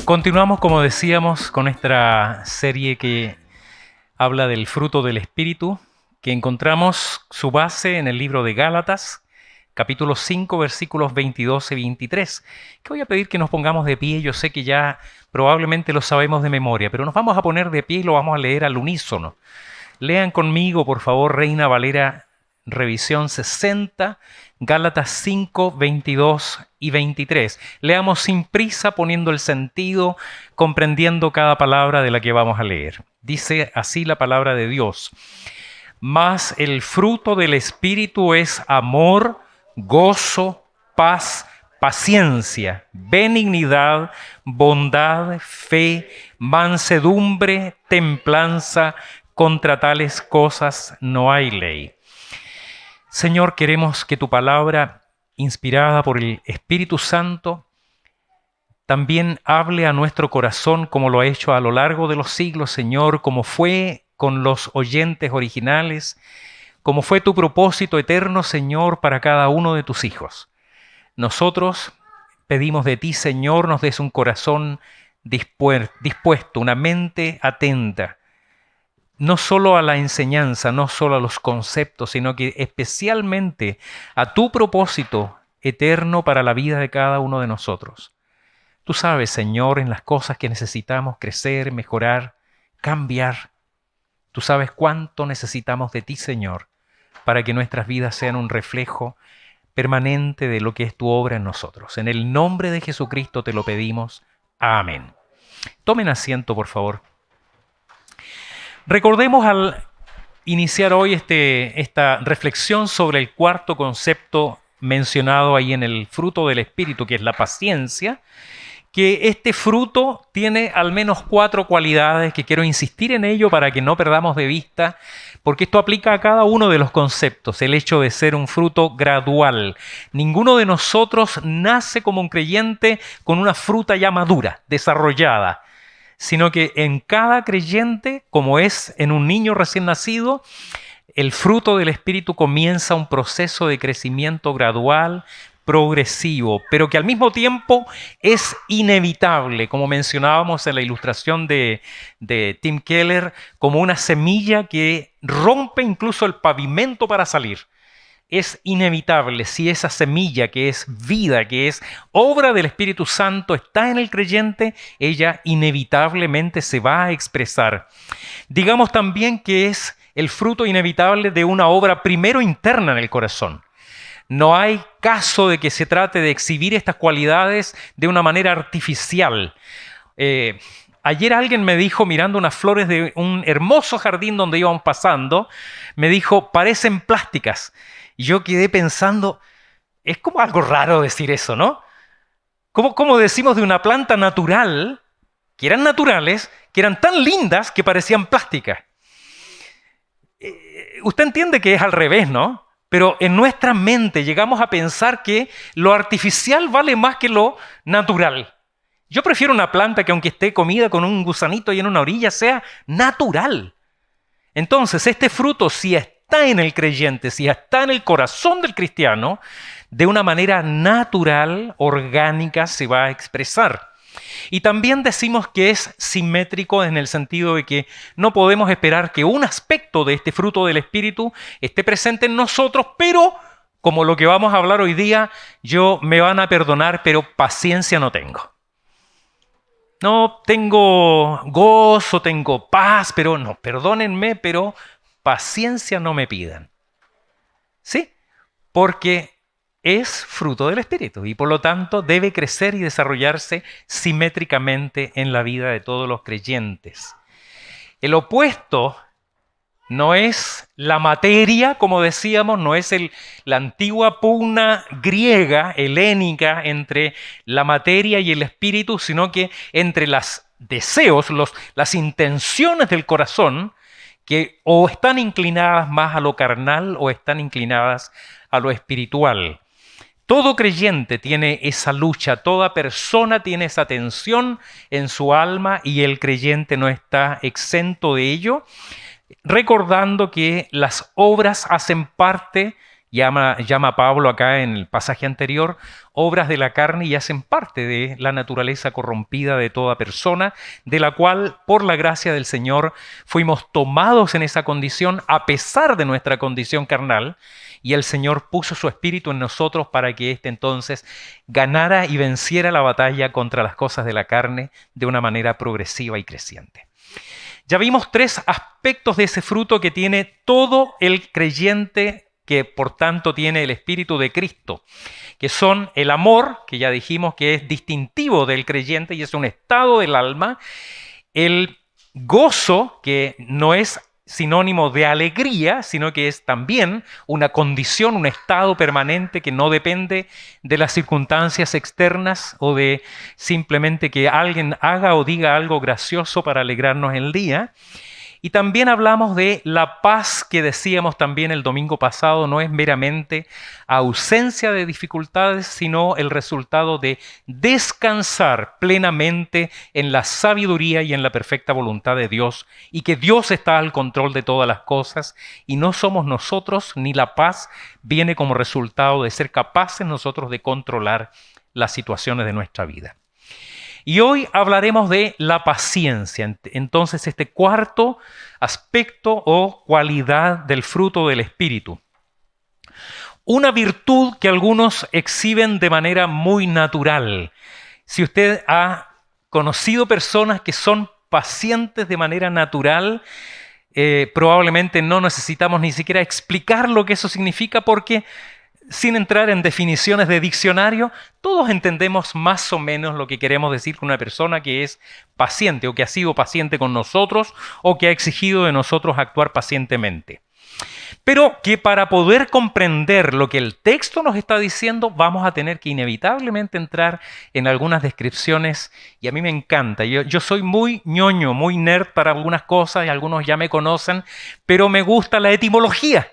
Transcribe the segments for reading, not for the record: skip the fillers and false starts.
Continuamos, como decíamos, con esta serie que habla del fruto del Espíritu, que encontramos su base en el libro de Gálatas, capítulo 5, versículos 22 y 23, que voy a pedir que nos pongamos de pie. Yo sé que ya probablemente lo sabemos de memoria, pero nos vamos a poner de pie y lo vamos a leer al unísono. Lean conmigo, por favor, Reina Valera, revisión 60, Gálatas 5, 22 y 23. Leamos sin prisa, poniendo el sentido, comprendiendo cada palabra de la que vamos a leer. Dice así la palabra de Dios: mas el fruto del Espíritu es amor, gozo, paz, paciencia, benignidad, bondad, fe, mansedumbre, templanza. Contra tales cosas no hay ley. Señor, queremos que tu palabra, inspirada por el Espíritu Santo, también hable a nuestro corazón como lo ha hecho a lo largo de los siglos, Señor, como fue con los oyentes originales, como fue tu propósito eterno, Señor, para cada uno de tus hijos. Nosotros pedimos de ti, Señor, nos des un corazón dispuesto, una mente atenta, no solo a la enseñanza, no solo a los conceptos, sino que especialmente a tu propósito eterno para la vida de cada uno de nosotros. Tú sabes, Señor, en las cosas que necesitamos crecer, mejorar, cambiar. Tú sabes cuánto necesitamos de ti, Señor, para que nuestras vidas sean un reflejo permanente de lo que es tu obra en nosotros. En el nombre de Jesucristo te lo pedimos. Amén. Tomen asiento, por favor. Recordemos al iniciar hoy esta reflexión sobre el cuarto concepto mencionado ahí en el fruto del Espíritu, que es la paciencia, que este fruto tiene al menos 4 cualidades que quiero insistir en ello para que no perdamos de vista, porque esto aplica a cada uno de los conceptos, el hecho de ser un fruto gradual. Ninguno de nosotros nace como un creyente con una fruta ya madura, desarrollada, sino que en cada creyente, como es en un niño recién nacido, el fruto del Espíritu comienza un proceso de crecimiento gradual, progresivo, pero que al mismo tiempo es inevitable, como mencionábamos en la ilustración de Tim Keller, como una semilla que rompe incluso el pavimento para salir. Es inevitable si esa semilla que es vida, que es obra del Espíritu Santo, está en el creyente, ella inevitablemente se va a expresar. Digamos también que es el fruto inevitable de una obra primero interna en el corazón. No hay caso de que se trate de exhibir estas cualidades de una manera artificial. Ayer alguien me dijo, mirando unas flores de un hermoso jardín donde íbamos pasando, me dijo, parecen plásticas. Y yo quedé pensando, es como algo raro decir eso, ¿no? ¿Cómo decimos de una planta natural, que eran naturales, que eran tan lindas que parecían plásticas? Usted entiende que es al revés, ¿no? Pero en nuestra mente llegamos a pensar que lo artificial vale más que lo natural. Yo prefiero una planta que, aunque esté comida con un gusanito y en una orilla, sea natural. Entonces, este fruto, si está en el creyente, si está en el corazón del cristiano, de una manera natural, orgánica, se va a expresar. Y también decimos que es simétrico en el sentido de que no podemos esperar que un aspecto de este fruto del Espíritu esté presente en nosotros, pero como lo que vamos a hablar hoy día, me van a perdonar, pero paciencia no tengo. No tengo gozo, tengo paz, pero no, perdónenme, pero paciencia no me pidan. ¿Sí? Porque es fruto del Espíritu y por lo tanto debe crecer y desarrollarse simétricamente en la vida de todos los creyentes. El opuesto no es la materia, como decíamos, no es la antigua pugna griega, helénica, entre la materia y el espíritu, sino que entre los deseos, las intenciones del corazón, que o están inclinadas más a lo carnal o están inclinadas a lo espiritual. Todo creyente tiene esa lucha, toda persona tiene esa tensión en su alma y el creyente no está exento de ello, recordando que las obras hacen parte llama Pablo acá en el pasaje anterior, obras de la carne y hacen parte de la naturaleza corrompida de toda persona, de la cual, por la gracia del Señor, fuimos tomados en esa condición a pesar de nuestra condición carnal, y el Señor puso su espíritu en nosotros para que éste entonces ganara y venciera la batalla contra las cosas de la carne de una manera progresiva y creciente. Ya vimos 3 aspectos de ese fruto que tiene todo el creyente, que por tanto tiene el Espíritu de Cristo, que son el amor, que ya dijimos que es distintivo del creyente y es un estado del alma, el gozo, que no es sinónimo de alegría, sino que es también una condición, un estado permanente que no depende de las circunstancias externas o de simplemente que alguien haga o diga algo gracioso para alegrarnos el día. Y también hablamos de la paz que decíamos también el domingo pasado, no es meramente ausencia de dificultades, sino el resultado de descansar plenamente en la sabiduría y en la perfecta voluntad de Dios, y que Dios está al control de todas las cosas y no somos nosotros, ni la paz viene como resultado de ser capaces nosotros de controlar las situaciones de nuestra vida. Y hoy hablaremos de la paciencia. Entonces, este cuarto aspecto o cualidad del fruto del Espíritu. Una virtud que algunos exhiben de manera muy natural. Si usted ha conocido personas que son pacientes de manera natural, probablemente no necesitamos ni siquiera explicar lo que eso significa, porque sin entrar en definiciones de diccionario, todos entendemos más o menos lo que queremos decir con una persona que es paciente o que ha sido paciente con nosotros o que ha exigido de nosotros actuar pacientemente. Pero que para poder comprender lo que el texto nos está diciendo, vamos a tener que inevitablemente entrar en algunas descripciones, y a mí me encanta. Yo soy muy ñoño, muy nerd para algunas cosas, y algunos ya me conocen, pero me gusta la etimología.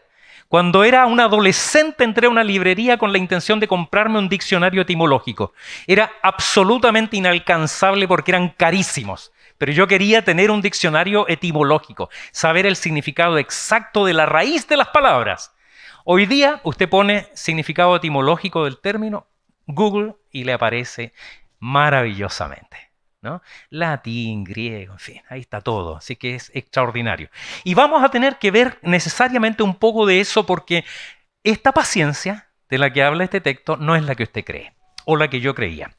Cuando era un adolescente entré a una librería con la intención de comprarme un diccionario etimológico. Era absolutamente inalcanzable porque eran carísimos, pero yo quería tener un diccionario etimológico, saber el significado exacto de la raíz de las palabras. Hoy día usted pone significado etimológico del término, Google, y le aparece maravillosamente, ¿no? Latín, griego, en fin, ahí está todo, así que es extraordinario. Y vamos a tener que ver necesariamente un poco de eso, porque esta paciencia de la que habla este texto no es la que usted cree, o la que yo creía.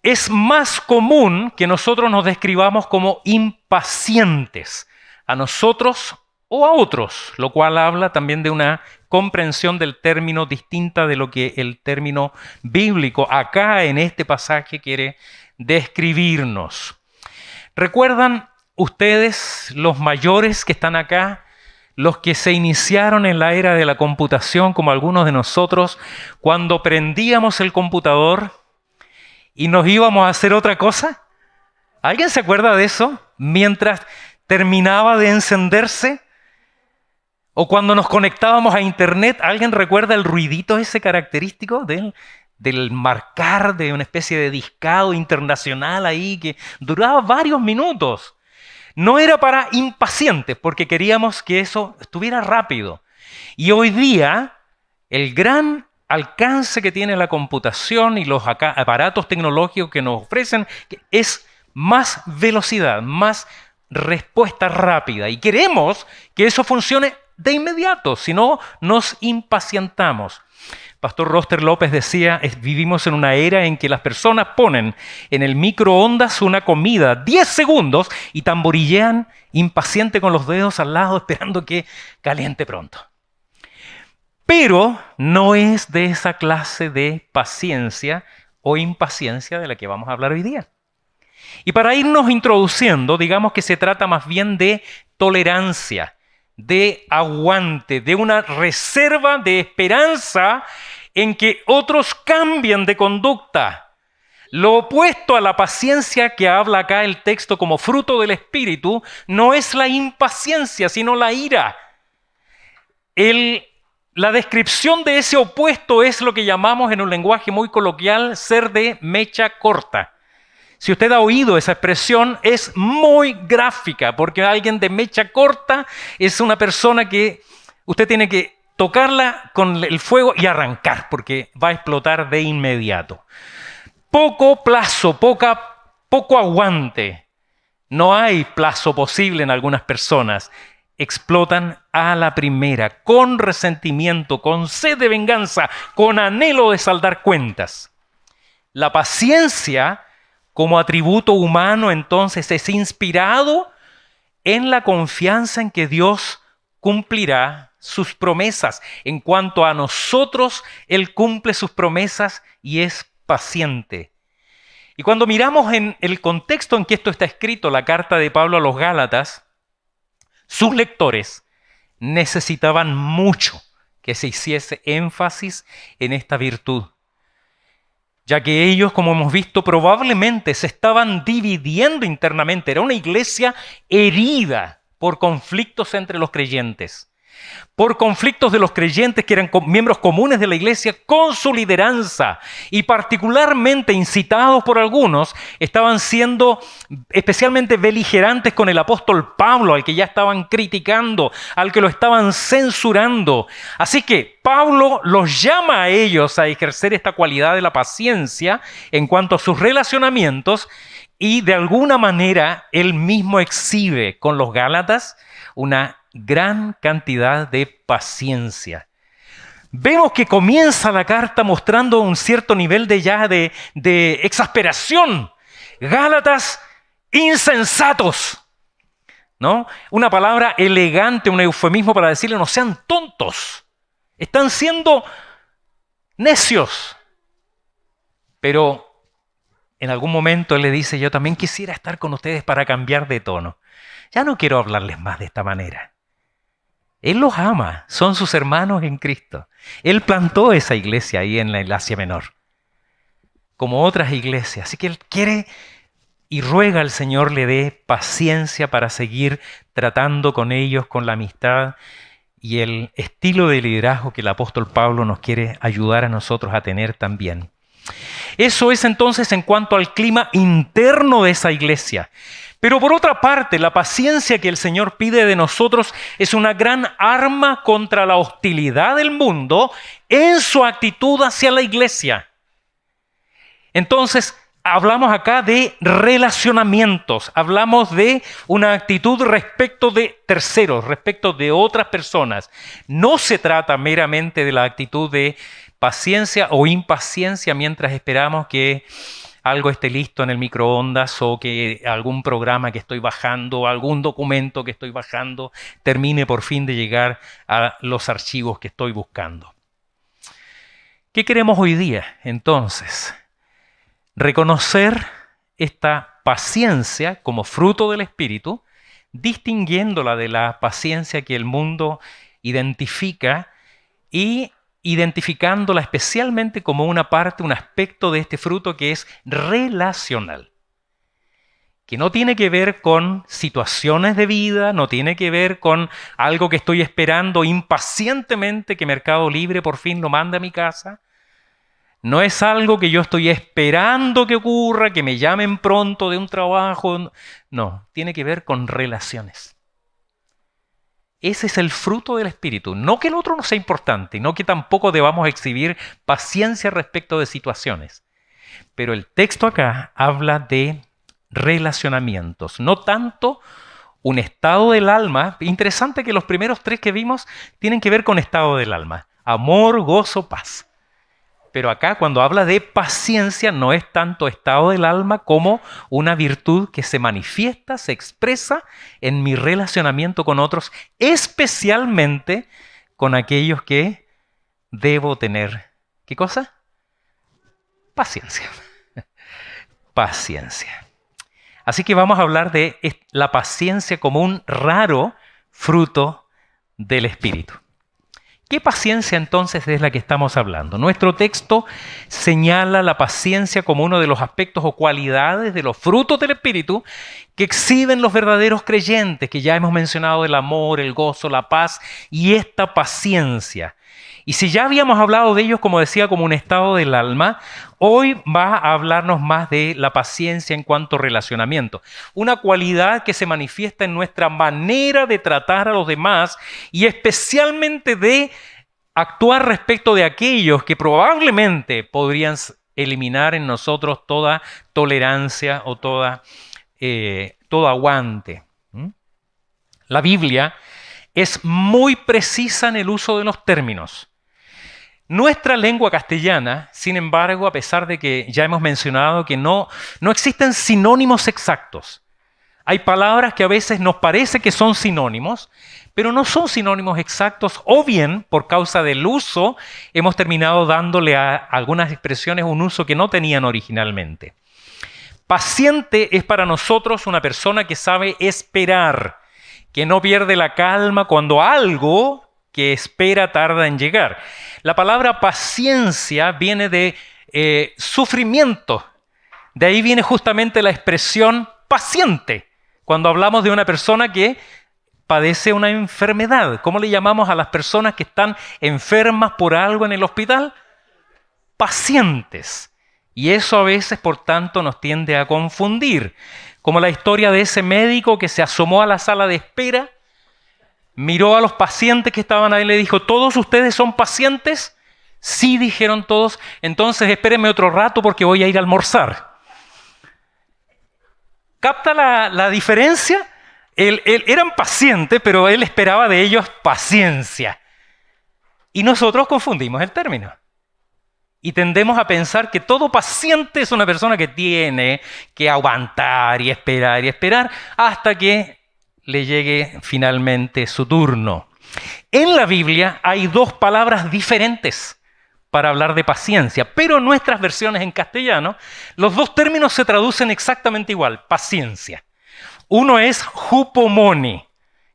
Es más común que nosotros nos describamos como impacientes, a nosotros o a otros, lo cual habla también de una comprensión del término distinta de lo que el término bíblico acá en este pasaje quiere describirnos. ¿Recuerdan ustedes, los mayores que están acá, los que se iniciaron en la era de la computación, como algunos de nosotros, cuando prendíamos el computador y nos íbamos a hacer otra cosa? ¿Alguien se acuerda de eso? Mientras terminaba de encenderse. O cuando nos conectábamos a internet, ¿alguien recuerda el ruidito ese característico del marcar de una especie de discado internacional ahí que duraba varios minutos? No era para impacientes, porque queríamos que eso estuviera rápido. Y hoy día, el gran alcance que tiene la computación y los aparatos tecnológicos que nos ofrecen es más velocidad, más respuesta rápida. Y queremos que eso funcione de inmediato, si no nos impacientamos. Pastor Roster López decía, vivimos en una era en que las personas ponen en el microondas una comida 10 segundos y tamborillean impaciente con los dedos al lado esperando que caliente pronto. Pero no es de esa clase de paciencia o impaciencia de la que vamos a hablar hoy día. Y para irnos introduciendo, digamos que se trata más bien de tolerancia, de aguante, de una reserva de esperanza en que otros cambien de conducta. Lo opuesto a la paciencia que habla acá el texto como fruto del Espíritu no es la impaciencia, sino la ira. La descripción de ese opuesto es lo que llamamos en un lenguaje muy coloquial ser de mecha corta. Si usted ha oído esa expresión, es muy gráfica, porque alguien de mecha corta es una persona que usted tiene que tocarla con el fuego y arrancar, porque va a explotar de inmediato. Poco plazo, poco aguante. No hay plazo posible en algunas personas. Explotan a la primera, con resentimiento, con sed de venganza, con anhelo de saldar cuentas. La paciencia, como atributo humano, entonces es inspirado en la confianza en que Dios cumplirá sus promesas. En cuanto a nosotros, Él cumple sus promesas y es paciente. Y cuando miramos en el contexto en que esto está escrito, la carta de Pablo a los Gálatas, sus lectores necesitaban mucho que se hiciese énfasis en esta virtud, ya que ellos, como hemos visto, probablemente se estaban dividiendo internamente. Era una iglesia herida por conflictos entre los creyentes, por conflictos de los creyentes que eran miembros comunes de la iglesia con su lideranza, y particularmente incitados por algunos, estaban siendo especialmente beligerantes con el apóstol Pablo, al que ya estaban criticando, al que lo estaban censurando. Así que Pablo los llama a ellos a ejercer esta cualidad de la paciencia en cuanto a sus relacionamientos, y de alguna manera él mismo exhibe con los Gálatas una gran cantidad de paciencia. Vemos que comienza la carta mostrando un cierto nivel de exasperación. Gálatas insensatos, ¿no? Una palabra elegante, un eufemismo para decirle no sean tontos. Están siendo necios. Pero en algún momento él le dice, yo también quisiera estar con ustedes para cambiar de tono. Ya no quiero hablarles más de esta manera. Él los ama, son sus hermanos en Cristo. Él plantó esa iglesia ahí en la Asia Menor, como otras iglesias. Así que él quiere y ruega al Señor le dé paciencia para seguir tratando con ellos con la amistad y el estilo de liderazgo que el apóstol Pablo nos quiere ayudar a nosotros a tener también. Eso es entonces en cuanto al clima interno de esa iglesia. Pero por otra parte, la paciencia que el Señor pide de nosotros es una gran arma contra la hostilidad del mundo en su actitud hacia la iglesia. Entonces, hablamos acá de relacionamientos, hablamos de una actitud respecto de terceros, respecto de otras personas. No se trata meramente de la actitud de paciencia o impaciencia mientras esperamos que algo esté listo en el microondas o que algún programa que estoy bajando, algún documento que estoy bajando, termine por fin de llegar a los archivos que estoy buscando. ¿Qué queremos hoy día, entonces? Reconocer esta paciencia como fruto del Espíritu, distinguiéndola de la paciencia que el mundo identifica y identificándola especialmente como una parte, un aspecto de este fruto que es relacional, que no tiene que ver con situaciones de vida, no tiene que ver con algo que estoy esperando impacientemente que Mercado Libre por fin lo mande a mi casa. No es algo que yo estoy esperando que ocurra, que me llamen pronto de un trabajo. No, tiene que ver con relaciones. Ese es el fruto del Espíritu. No que el otro no sea importante, no que tampoco debamos exhibir paciencia respecto de situaciones. Pero el texto acá habla de relacionamientos, no tanto un estado del alma. Interesante que los primeros tres que vimos tienen que ver con estado del alma. Amor, gozo, paz. Pero acá cuando habla de paciencia no es tanto estado del alma como una virtud que se manifiesta, se expresa en mi relacionamiento con otros, especialmente con aquellos que debo tener. ¿Qué cosa? Paciencia. Paciencia. Así que vamos a hablar de la paciencia como un raro fruto del Espíritu. ¿Qué paciencia entonces es la que estamos hablando? Nuestro texto señala la paciencia como uno de los aspectos o cualidades de los frutos del Espíritu que exhiben los verdaderos creyentes, que ya hemos mencionado el amor, el gozo, la paz y esta paciencia. Y si ya habíamos hablado de ellos, como decía, como un estado del alma, hoy va a hablarnos más de la paciencia en cuanto a relacionamiento. Una cualidad que se manifiesta en nuestra manera de tratar a los demás y especialmente de actuar respecto de aquellos que probablemente podrían eliminar en nosotros toda tolerancia o todo aguante. La Biblia es muy precisa en el uso de los términos. Nuestra lengua castellana, sin embargo, a pesar de que ya hemos mencionado que no existen sinónimos exactos. Hay palabras que a veces nos parece que son sinónimos, pero no son sinónimos exactos, o bien, por causa del uso, hemos terminado dándole a algunas expresiones un uso que no tenían originalmente. Paciente es para nosotros una persona que sabe esperar, que no pierde la calma cuando algo que espera tarda en llegar. La palabra paciencia viene de sufrimiento. De ahí viene justamente la expresión paciente. Cuando hablamos de una persona que padece una enfermedad, ¿cómo le llamamos a las personas que están enfermas por algo en el hospital? Pacientes. Y eso a veces, por tanto, nos tiende a confundir. Como la historia de ese médico que se asomó a la sala de espera, miró a los pacientes que estaban ahí y le dijo, ¿todos ustedes son pacientes? Sí, dijeron todos. Entonces espérenme otro rato porque voy a ir a almorzar. ¿Capta la diferencia? Eran pacientes, pero él esperaba de ellos paciencia. Y nosotros confundimos el término. Y tendemos a pensar que todo paciente es una persona que tiene que aguantar y esperar hasta que le llegue finalmente su turno. En la Biblia hay dos palabras diferentes para hablar de paciencia, pero en nuestras versiones en castellano, los dos términos se traducen exactamente igual, paciencia. Uno es hupomone,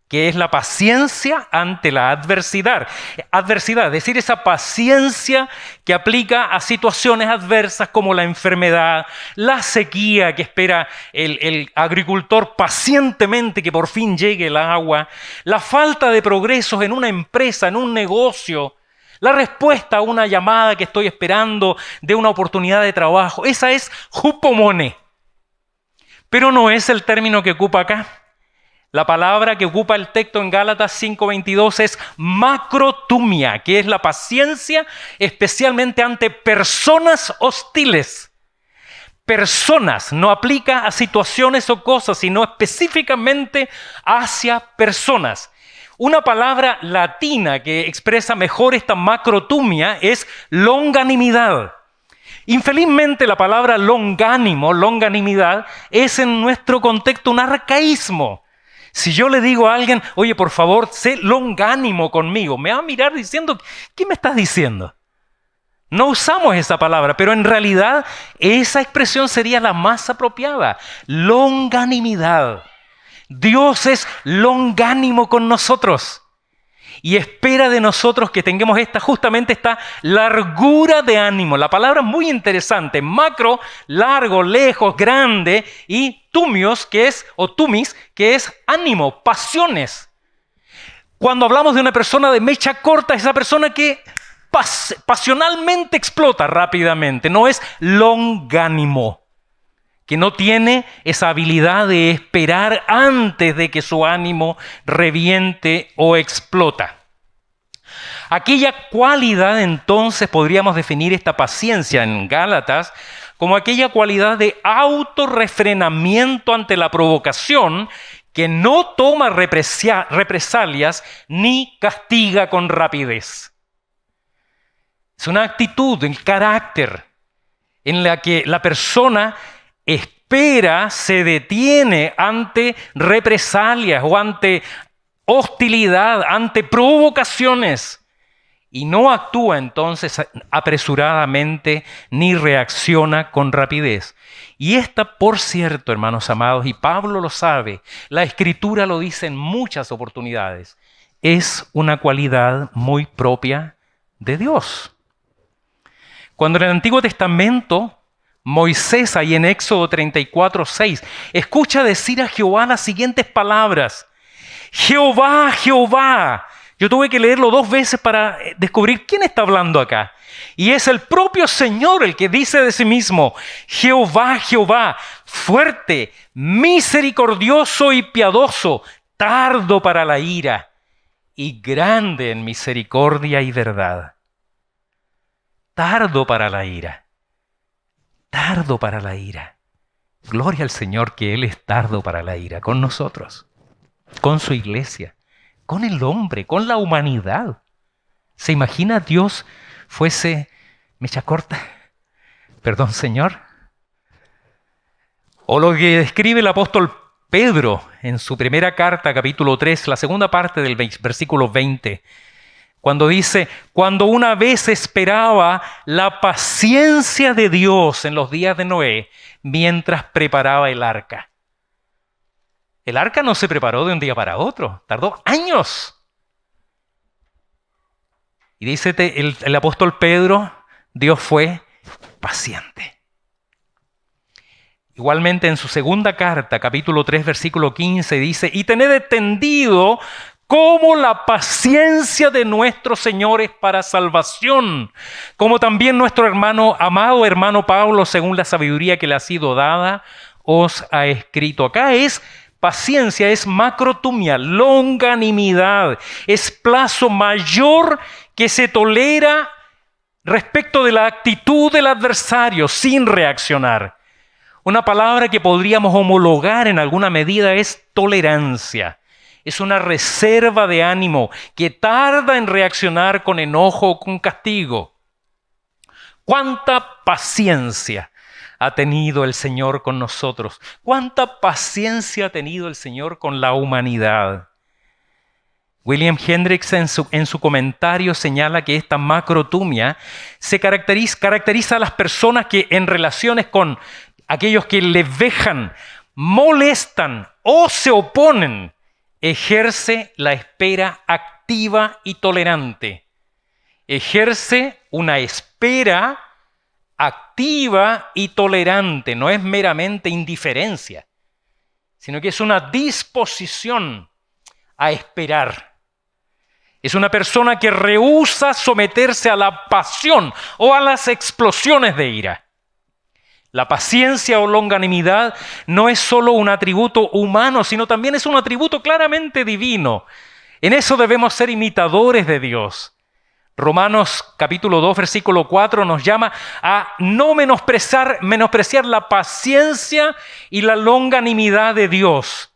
que es la paciencia ante la adversidad. Adversidad, es decir, esa paciencia que aplica a situaciones adversas como la enfermedad, la sequía que espera el agricultor pacientemente que por fin llegue el agua, la falta de progresos en una empresa, en un negocio, la respuesta a una llamada que estoy esperando de una oportunidad de trabajo. Esa es hupomone. Pero no es el término que ocupa acá. La palabra que ocupa el texto en Gálatas 5:22 es macrotumia, que es la paciencia especialmente ante personas hostiles. Personas, no aplica a situaciones o cosas, sino específicamente hacia personas. Una palabra latina que expresa mejor esta macrotumia es longanimidad. Infelizmente la palabra longanimidad, es en nuestro contexto un arcaísmo. Si yo le digo a alguien, oye, por favor, sé longánimo conmigo, me va a mirar diciendo, ¿qué me estás diciendo? No usamos esa palabra, pero en realidad esa expresión sería la más apropiada. Longanimidad. Dios es longánimo con nosotros y espera de nosotros que tengamos justamente esta largura de ánimo. La palabra es muy interesante. Macro, largo, lejos, grande, y tumios, tumis, que es ánimo, pasiones. Cuando hablamos de una persona de mecha corta, esa persona que pasionalmente explota rápidamente, no es longánimo, que no tiene esa habilidad de esperar antes de que su ánimo reviente o explota. Aquella cualidad, entonces, podríamos definir esta paciencia en Gálatas como aquella cualidad de autorrefrenamiento ante la provocación que no toma represalias ni castiga con rapidez. Es una actitud, un carácter en la que la persona espera, se detiene ante represalias o ante hostilidad, ante provocaciones, y no actúa entonces apresuradamente ni reacciona con rapidez. Y esta, por cierto, hermanos amados, y Pablo lo sabe, la Escritura lo dice en muchas oportunidades, es una cualidad muy propia de Dios. Cuando en el Antiguo Testamento Moisés, ahí en Éxodo 34:6, escucha decir a Jehová las siguientes palabras: Jehová, Jehová. Yo tuve que leerlo 2 veces para descubrir quién está hablando acá. Y es el propio Señor el que dice de sí mismo: Jehová, Jehová, fuerte, misericordioso y piadoso, tardo para la ira y grande en misericordia y verdad. Tardo para la ira. Tardo para la ira. Gloria al Señor que Él es tardo para la ira con nosotros, con su iglesia, con el hombre, con la humanidad. ¿Se imagina Dios fuese mecha corta? Perdón, Señor. O lo que describe el apóstol Pedro en su primera carta, capítulo 3, la segunda parte del versículo 20, cuando dice, cuando una vez esperaba la paciencia de Dios en los días de Noé, mientras preparaba el arca. El arca no se preparó de un día para otro, tardó años. Y dice el apóstol Pedro, Dios fue paciente. Igualmente en su segunda carta, capítulo 3, versículo 15, dice, y tened entendido cómo la paciencia de nuestro Señor es para salvación, como también nuestro amado hermano Pablo, según la sabiduría que le ha sido dada, os ha escrito. Acá es paciencia, es macrotumia, longanimidad, es plazo mayor que se tolera respecto de la actitud del adversario sin reaccionar. Una palabra que podríamos homologar en alguna medida es tolerancia. Es una reserva de ánimo que tarda en reaccionar con enojo o con castigo. ¿Cuánta paciencia ha tenido el Señor con nosotros? ¿Cuánta paciencia ha tenido el Señor con la humanidad? William Hendricks en su comentario señala que esta macrotumia se caracteriza a las personas que en relaciones con aquellos que le vejan, molestan o se oponen, ejerce la espera activa y tolerante. Ejerce una espera activa y tolerante. No es meramente indiferencia, sino que es una disposición a esperar. Es una persona que rehúsa someterse a la pasión o a las explosiones de ira. La paciencia o longanimidad no es solo un atributo humano, sino también es un atributo claramente divino. En eso debemos ser imitadores de Dios. Romanos capítulo 2, versículo 4 nos llama a no menospreciar la paciencia y la longanimidad de Dios.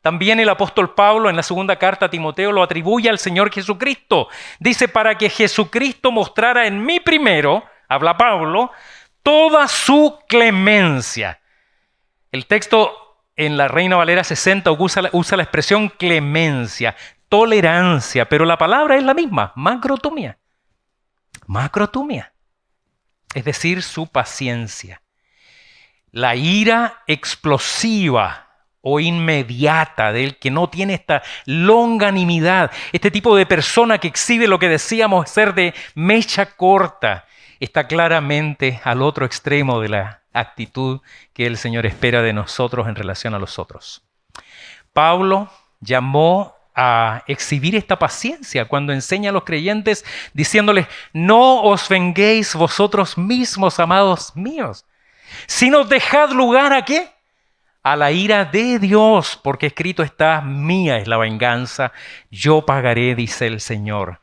También el apóstol Pablo en la segunda carta a Timoteo lo atribuye al Señor Jesucristo. Dice, para que Jesucristo mostrara en mí primero, habla Pablo, toda su clemencia. El texto en la Reina Valera 60 usa la expresión clemencia, tolerancia, pero la palabra es la misma, macrotumia. Macrotumia, es decir, su paciencia. La ira explosiva o inmediata del que no tiene esta longanimidad, este tipo de persona que exhibe lo que decíamos ser de mecha corta, está claramente al otro extremo de la actitud que el Señor espera de nosotros en relación a los otros. Pablo llamó a exhibir esta paciencia cuando enseña a los creyentes diciéndoles, no os venguéis vosotros mismos, amados míos, sino dejad lugar ¿a qué? A la ira de Dios, porque escrito está, mía es la venganza, yo pagaré, dice el Señor.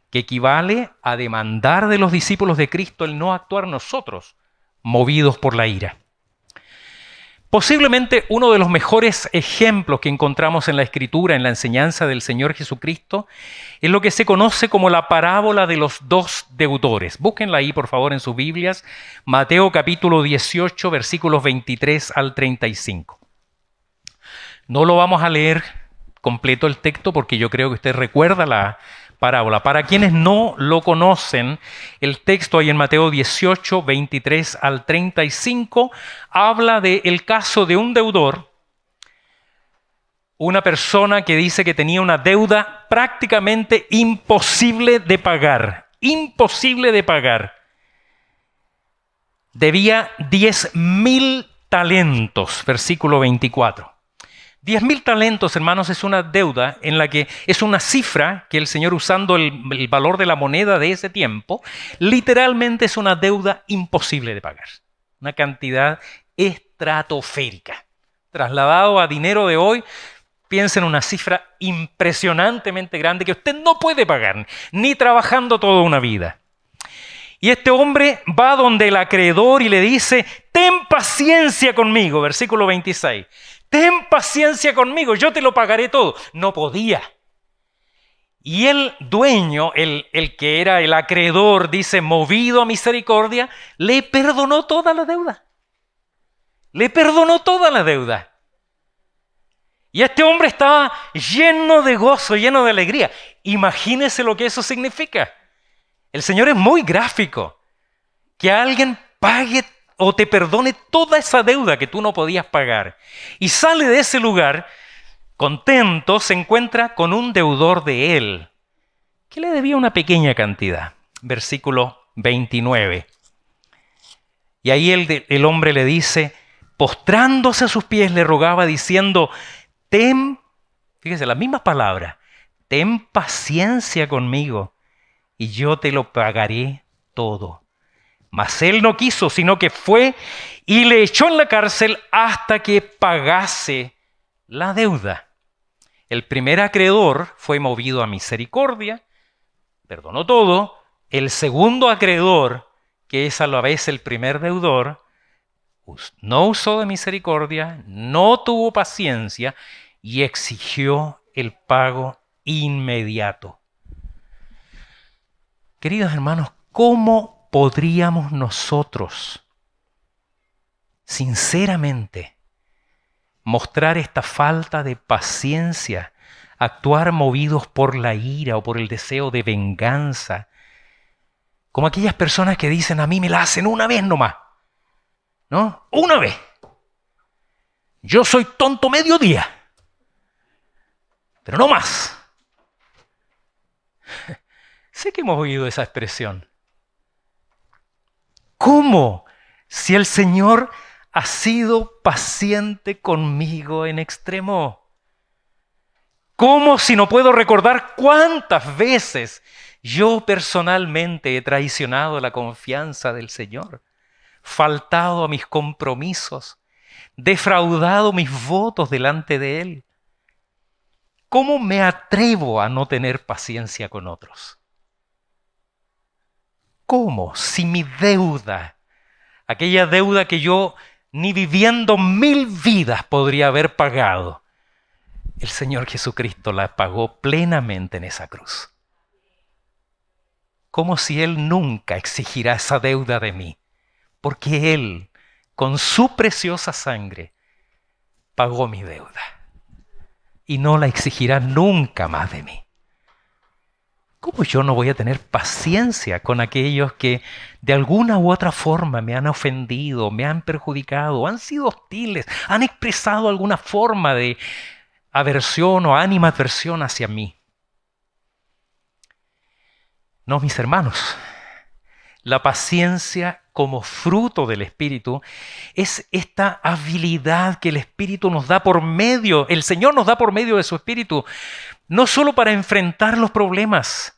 Que equivale a demandar de los discípulos de Cristo el no actuar nosotros, movidos por la ira. Posiblemente uno de los mejores ejemplos que encontramos en la Escritura, en la enseñanza del Señor Jesucristo, es lo que se conoce como la parábola de los dos deudores. Búsquenla ahí, por favor, en sus Biblias. Mateo capítulo 18, versículos 23 al 35. No lo vamos a leer completo el texto porque yo creo que usted recuerda la parábola. Para quienes no lo conocen, el texto ahí en Mateo 18, 23 al 35, habla del caso de un deudor, una persona que dice que tenía una deuda prácticamente imposible de pagar. Imposible de pagar. Debía 10.000 talentos, versículo 24. 10.000 talentos, hermanos, es una deuda en la que es una cifra que el Señor, usando el valor de la moneda de ese tiempo, literalmente es una deuda imposible de pagar. Una cantidad estratosférica. Trasladado a dinero de hoy, Piensa en una cifra impresionantemente grande que usted no puede pagar, ni trabajando toda una vida. Y este hombre va donde el acreedor y le dice, ten paciencia conmigo, versículo 26. Ten paciencia conmigo, yo te lo pagaré todo. No podía. Y el dueño, el que era el acreedor, dice, movido a misericordia, le perdonó toda la deuda. Le perdonó toda la deuda. Y este hombre estaba lleno de gozo, lleno de alegría. Imagínese lo que eso significa. El Señor es muy gráfico. Que alguien pague o te perdone toda esa deuda que tú no podías pagar. Y sale de ese lugar contento, se encuentra con un deudor de él, que le debía una pequeña cantidad. Versículo 29. Y ahí el hombre le dice, postrándose a sus pies, le rogaba diciendo, fíjese las mismas palabras, ten paciencia conmigo y yo te lo pagaré todo. Mas él no quiso, sino que fue y le echó en la cárcel hasta que pagase la deuda. El primer acreedor fue movido a misericordia, perdonó todo. El segundo acreedor, que es a la vez el primer deudor, no usó de misericordia, no tuvo paciencia y exigió el pago inmediato. Queridos hermanos, ¿cómo podríamos nosotros, sinceramente, mostrar esta falta de paciencia, actuar movidos por la ira o por el deseo de venganza, como aquellas personas que dicen, a mí me la hacen una vez nomás, ¿no? Una vez. Yo soy tonto mediodía, pero no más. Sé que hemos oído esa expresión. ¿Cómo? Si el Señor ha sido paciente conmigo en extremo. ¿Cómo si no puedo recordar cuántas veces yo personalmente he traicionado la confianza del Señor, faltado a mis compromisos, defraudado mis votos delante de Él? ¿Cómo me atrevo a no tener paciencia con otros? ¿Cómo? Si mi deuda, aquella deuda que yo ni viviendo 1000 vidas podría haber pagado, el Señor Jesucristo la pagó plenamente en esa cruz. ¿Cómo si Él nunca exigirá esa deuda de mí? Porque Él, con su preciosa sangre, pagó mi deuda y no la exigirá nunca más de mí. ¿Cómo yo no voy a tener paciencia con aquellos que de alguna u otra forma me han ofendido, me han perjudicado, han sido hostiles, han expresado alguna forma de aversión o animadversión hacia mí? No, mis hermanos, la paciencia como fruto del Espíritu es esta habilidad que el Espíritu nos da por medio, el Señor nos da por medio de su Espíritu, no solo para enfrentar los problemas,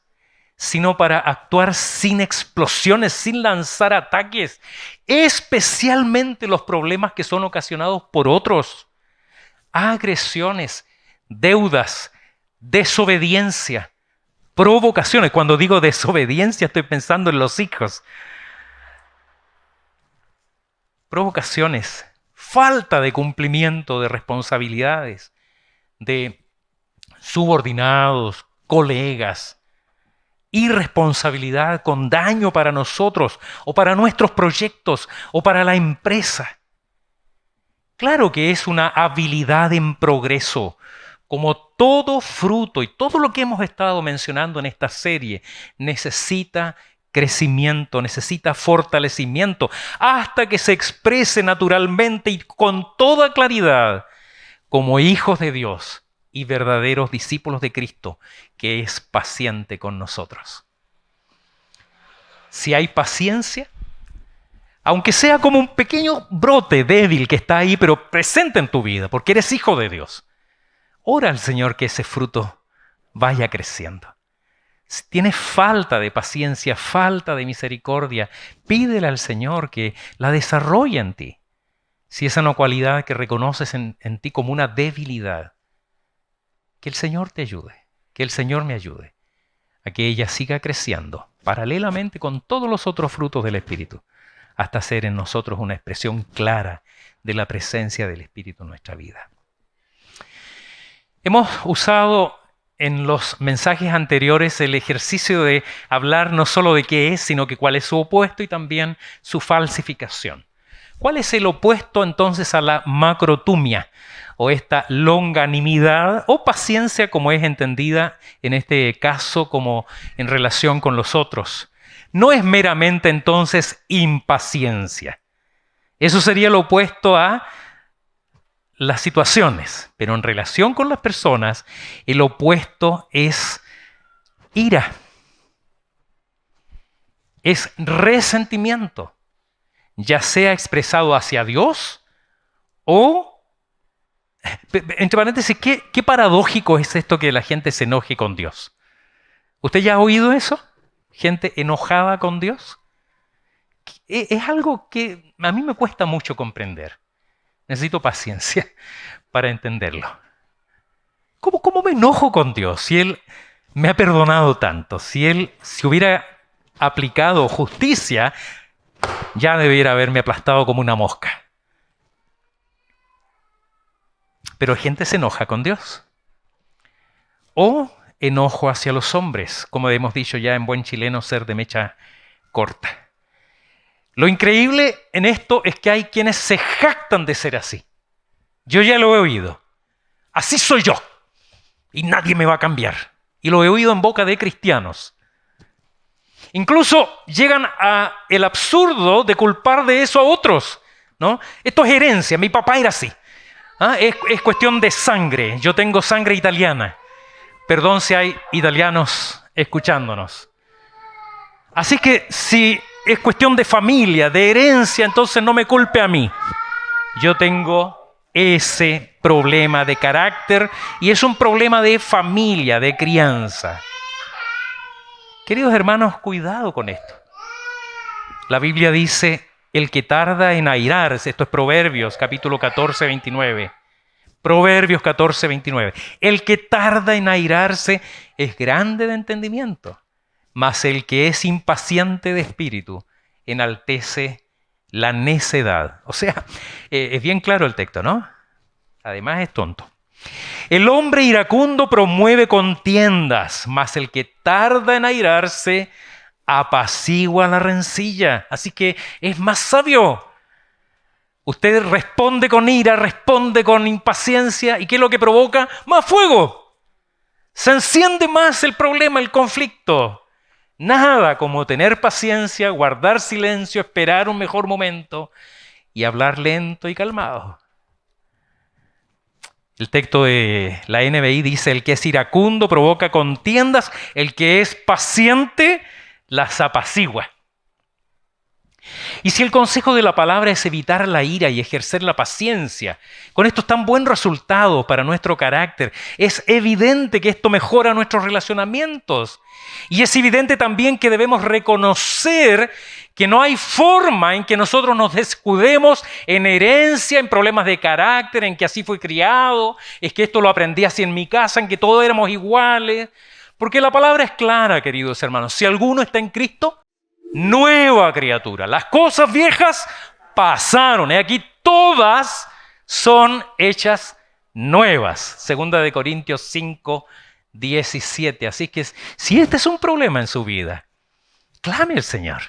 sino para actuar sin explosiones, sin lanzar ataques, especialmente los problemas que son ocasionados por otros, agresiones, deudas, desobediencia, provocaciones. Cuando digo desobediencia estoy pensando en los hijos. Provocaciones, falta de cumplimiento de responsabilidades, de subordinados, colegas, irresponsabilidad con daño para nosotros o para nuestros proyectos o para la empresa. Claro que es una habilidad en progreso, como todo fruto y todo lo que hemos estado mencionando en esta serie necesita crecimiento, necesita fortalecimiento, hasta que se exprese naturalmente y con toda claridad como hijos de Dios y verdaderos discípulos de Cristo, que es paciente con nosotros. Si hay paciencia, aunque sea como un pequeño brote débil que está ahí, pero presente en tu vida, porque eres hijo de Dios, ora al Señor que ese fruto vaya creciendo. Si tienes falta de paciencia, falta de misericordia, pídele al Señor que la desarrolle en ti. Si es una cualidad que reconoces en ti como una debilidad, Que el Señor te ayude, que el Señor me ayude a que ella siga creciendo paralelamente con todos los otros frutos del Espíritu, hasta ser en nosotros una expresión clara de la presencia del Espíritu en nuestra vida. Hemos usado en los mensajes anteriores el ejercicio de hablar no solo de qué es, sino que cuál es su opuesto y también su falsificación. ¿Cuál es el opuesto entonces a la macrotumia o esta longanimidad o paciencia como es entendida en este caso como en relación con los otros? No es meramente entonces impaciencia. Eso sería lo opuesto a las situaciones, pero en relación con las personas, el opuesto es ira, es resentimiento, ya sea expresado hacia Dios o, entre paréntesis, ¿qué paradójico es esto que la gente se enoje con Dios? ¿Usted ya ha oído eso? ¿Gente enojada con Dios? Es algo que a mí me cuesta mucho comprender. Necesito paciencia para entenderlo. ¿Cómo me enojo con Dios si Él me ha perdonado tanto? Si Él, si hubiera aplicado justicia, ya debiera haberme aplastado como una mosca. Pero gente se enoja con Dios. O enojo hacia los hombres, como hemos dicho ya en buen chileno, ser de mecha corta. Lo increíble en esto es que hay quienes se jactan de ser así. Yo ya lo he oído. Así soy yo. Y nadie me va a cambiar. Y lo he oído en boca de cristianos. Incluso llegan a el absurdo de culpar de eso a otros, ¿no? Esto es herencia. Mi papá era así. Es cuestión de sangre. Yo tengo sangre italiana. Perdón si hay italianos escuchándonos. Así que si es cuestión de familia, de herencia, entonces no me culpe a mí. Yo tengo ese problema de carácter y es un problema de familia, de crianza. Queridos hermanos, cuidado con esto. La Biblia dice, el que tarda en airarse, esto es Proverbios, capítulo 14, 29. Proverbios 14, 29. El que tarda en airarse es grande de entendimiento, mas el que es impaciente de espíritu enaltece la necedad. O sea, es bien claro el texto, ¿no? Además es tonto. El hombre iracundo promueve contiendas, mas el que tarda en airarse apacigua la rencilla. Así que es más sabio. Usted responde con ira, responde con impaciencia. ¿Y qué es lo que provoca? Más fuego. Se enciende más el problema, el conflicto. Nada como tener paciencia, guardar silencio, esperar un mejor momento y hablar lento y calmado. El texto de la NBI dice, el que es iracundo provoca contiendas, el que es paciente las apacigua. Y si el consejo de la palabra es evitar la ira y ejercer la paciencia, con estos tan buen resultados para nuestro carácter, es evidente que esto mejora nuestros relacionamientos. Y es evidente también que debemos reconocer que no hay forma en que nosotros nos descuidemos en herencia, en problemas de carácter, en que así fui criado, es que esto lo aprendí así en mi casa, en que todos éramos iguales. Porque la palabra es clara, queridos hermanos. Si alguno está en Cristo, nueva criatura. Las cosas viejas pasaron. Aquí todas son hechas nuevas. Segunda de Corintios 5, 17. Así que si este es un problema en su vida, clame al Señor.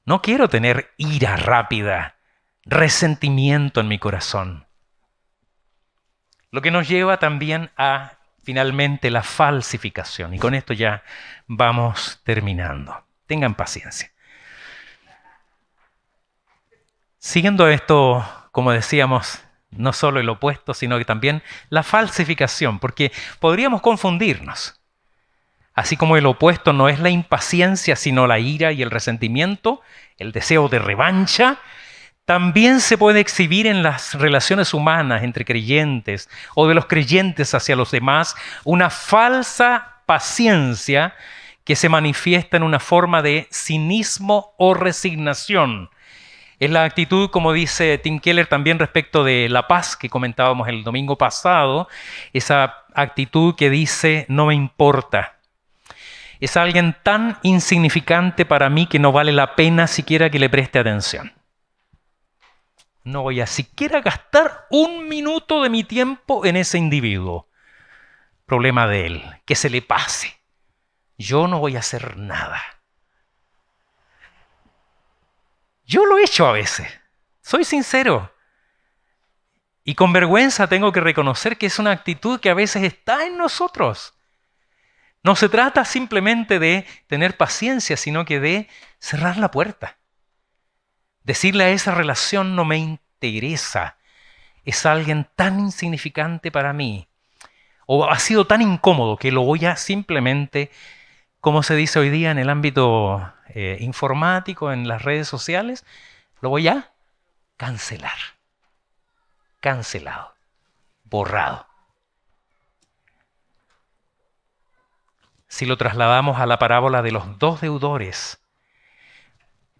No quiero tener ira rápida, resentimiento en mi corazón. Lo que nos lleva también a, finalmente, la falsificación. Y con esto ya vamos terminando. Tengan paciencia. Siguiendo esto, como decíamos, no solo el opuesto, sino que también la falsificación, porque podríamos confundirnos. Así como el opuesto no es la impaciencia, sino la ira y el resentimiento, el deseo de revancha, también se puede exhibir en las relaciones humanas entre creyentes o de los creyentes hacia los demás una falsa paciencia que se manifiesta en una forma de cinismo o resignación, Es la actitud, como dice Tim Keller también respecto de la paz que comentábamos el domingo pasado, esa actitud que dice no me importa. Es alguien tan insignificante para mí que no vale la pena siquiera que le preste atención. No voy a siquiera gastar un minuto de mi tiempo en ese individuo. Problema de él, que se le pase. Yo no voy a hacer nada. Yo lo he hecho a veces, soy sincero. Y con vergüenza tengo que reconocer que es una actitud que a veces está en nosotros. No se trata simplemente de tener paciencia, sino que de cerrar la puerta. Decirle a esa relación no me interesa. Es alguien tan insignificante para mí. O ha sido tan incómodo que lo voy a simplemente, como se dice hoy día en el ámbito informático, en las redes sociales, lo voy a cancelar. Cancelado. Borrado. Si lo trasladamos a la parábola de los dos deudores,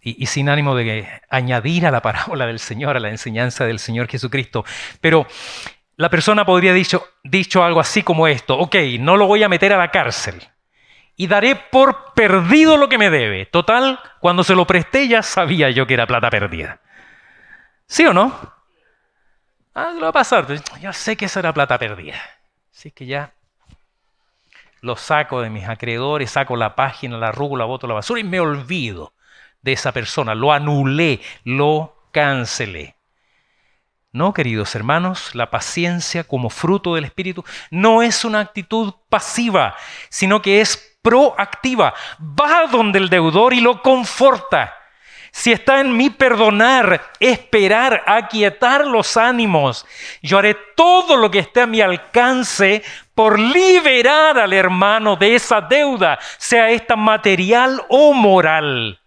y sin ánimo de añadir a la parábola del Señor, a la enseñanza del Señor Jesucristo, pero la persona podría haber dicho algo así como esto: ok, no lo voy a meter a la cárcel y daré por perdido lo que me debe. Total, cuando se lo presté ya sabía yo que era plata perdida. ¿Sí o no? ¿Qué le va a pasar? Yo sé que eso era plata perdida. Así que ya lo saco de mis acreedores, saco la página, la rúgula, boto la basura y me olvido de esa persona. Lo anulé, lo cancelé. No, queridos hermanos, la paciencia como fruto del Espíritu no es una actitud pasiva, sino que es proactiva. Va donde el deudor y lo conforta. Si está en mí perdonar, esperar, aquietar los ánimos, yo haré todo lo que esté a mi alcance por liberar al hermano de esa deuda, sea esta material o moral.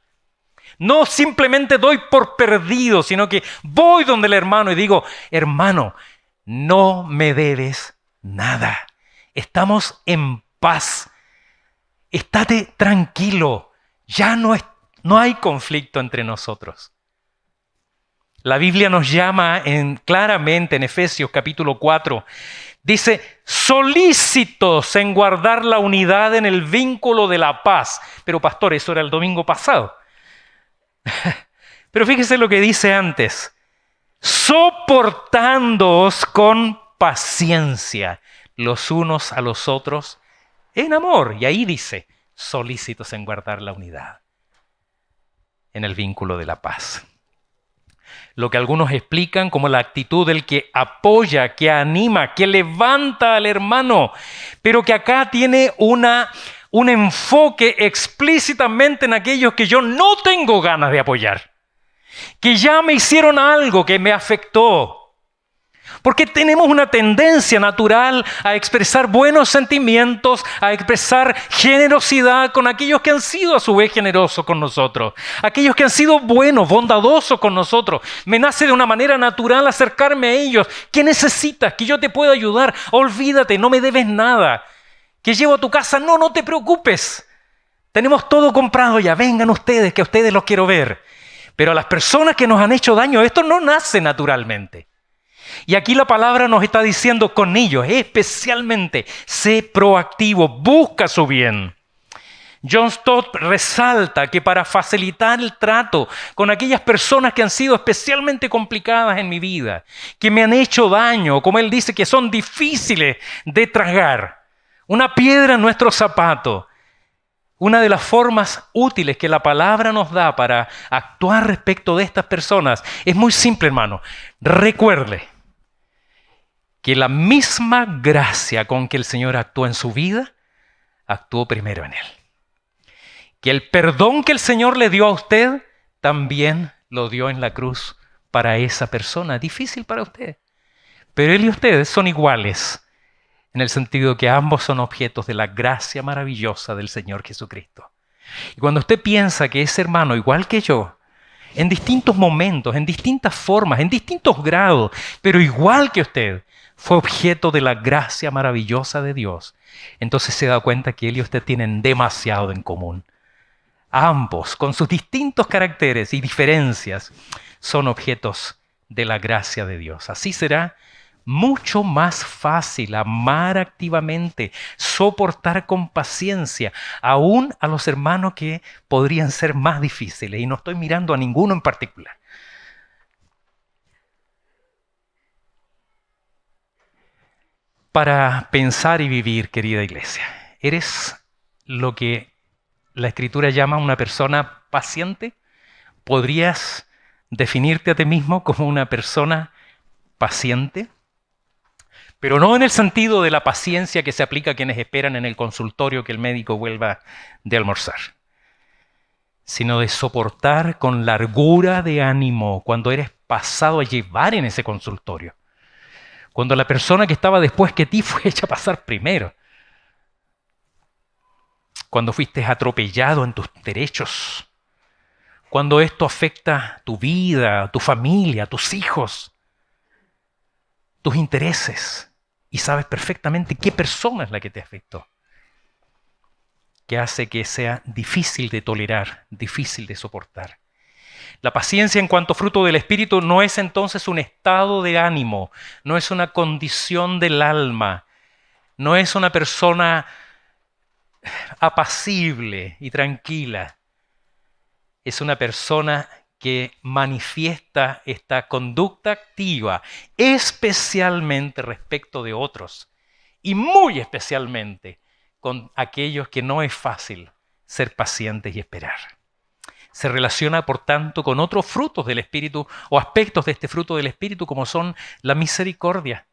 No simplemente doy por perdido, sino que voy donde el hermano y digo: hermano, no me debes nada. Estamos en paz. Estate tranquilo. Ya no hay conflicto entre nosotros. La Biblia nos llama claramente en Efesios capítulo 4. Dice: solícitos en guardar la unidad en el vínculo de la paz. Pero pastor, eso era el domingo pasado. Pero fíjese lo que dice antes: soportándoos con paciencia los unos a los otros en amor. Y ahí dice: solícitos en guardar la unidad en el vínculo de la paz. Lo que algunos explican como la actitud del que apoya, que anima, que levanta al hermano, pero que acá tiene un enfoque explícitamente en aquellos que yo no tengo ganas de apoyar, que ya me hicieron algo que me afectó. Porque tenemos una tendencia natural a expresar buenos sentimientos, a expresar generosidad con aquellos que han sido a su vez generosos con nosotros, aquellos que han sido buenos, bondadosos con nosotros. Me nace de una manera natural acercarme a ellos. ¿Qué necesitas? Que yo te pueda ayudar. Olvídate, no me debes nada. Que llevo a tu casa, no te preocupes. Tenemos todo comprado ya, vengan ustedes, que a ustedes los quiero ver. Pero a las personas que nos han hecho daño, esto no nace naturalmente. Y aquí la palabra nos está diciendo con ellos, especialmente, sé proactivo, busca su bien. John Stott resalta que para facilitar el trato con aquellas personas que han sido especialmente complicadas en mi vida, que me han hecho daño, como él dice, que son difíciles de tragar, una piedra en nuestro zapato, una de las formas útiles que la palabra nos da para actuar respecto de estas personas es muy simple, hermano. Recuerde que la misma gracia con que el Señor actuó en su vida, actuó primero en él. Que el perdón que el Señor le dio a usted, también lo dio en la cruz para esa persona. Difícil para usted. Pero él y ustedes son iguales, en el sentido que ambos son objetos de la gracia maravillosa del Señor Jesucristo. Y cuando usted piensa que ese hermano, igual que yo, en distintos momentos, en distintas formas, en distintos grados, pero igual que usted, fue objeto de la gracia maravillosa de Dios, entonces se da cuenta que él y usted tienen demasiado en común. Ambos, con sus distintos caracteres y diferencias, son objetos de la gracia de Dios. Así será mucho más fácil amar activamente, soportar con paciencia, aún a los hermanos que podrían ser más difíciles. Y no estoy mirando a ninguno en particular. Para pensar y vivir, querida iglesia, ¿eres lo que la Escritura llama una persona paciente? ¿Podrías definirte a ti mismo como una persona paciente? Pero no en el sentido de la paciencia que se aplica a quienes esperan en el consultorio que el médico vuelva de almorzar, sino de soportar con largura de ánimo cuando eres pasado a llevar en ese consultorio, cuando la persona que estaba después que ti fue hecha pasar primero, cuando fuiste atropellado en tus derechos, cuando esto afecta tu vida, tu familia, tus hijos, tus intereses, y sabes perfectamente qué persona es la que te afectó, que hace que sea difícil de tolerar, difícil de soportar. La paciencia en cuanto fruto del Espíritu no es entonces un estado de ánimo, no es una condición del alma, no es una persona apacible y tranquila, es una persona que manifiesta esta conducta activa, especialmente respecto de otros y muy especialmente con aquellos que no es fácil ser pacientes y esperar. Se relaciona, por tanto, con otros frutos del Espíritu o aspectos de este fruto del Espíritu, como son la misericordia,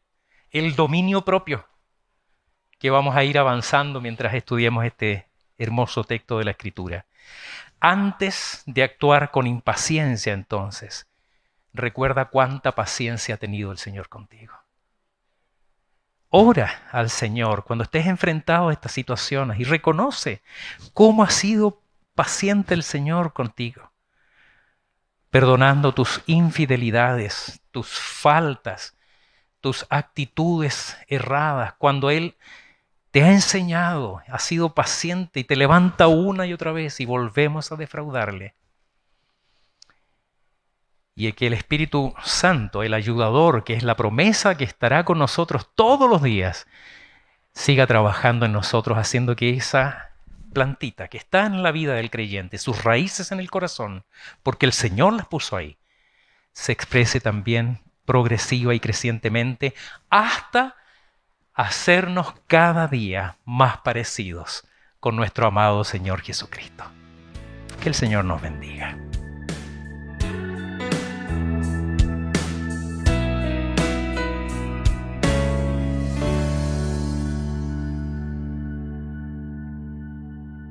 el dominio propio, que vamos a ir avanzando mientras estudiemos este hermoso texto de la Escritura. Antes de actuar con impaciencia, entonces, recuerda cuánta paciencia ha tenido el Señor contigo. Ora al Señor cuando estés enfrentado a estas situaciones y reconoce cómo ha sido paciente el Señor contigo, perdonando tus infidelidades, tus faltas, tus actitudes erradas, cuando Él te ha enseñado, ha sido paciente y te levanta una y otra vez y volvemos a defraudarle. Y que el Espíritu Santo, el ayudador, que es la promesa que estará con nosotros todos los días, siga trabajando en nosotros, haciendo que esa plantita que está en la vida del creyente, sus raíces en el corazón, porque el Señor las puso ahí, se exprese también progresiva y crecientemente hasta hacernos cada día más parecidos con nuestro amado Señor Jesucristo. Que el Señor nos bendiga.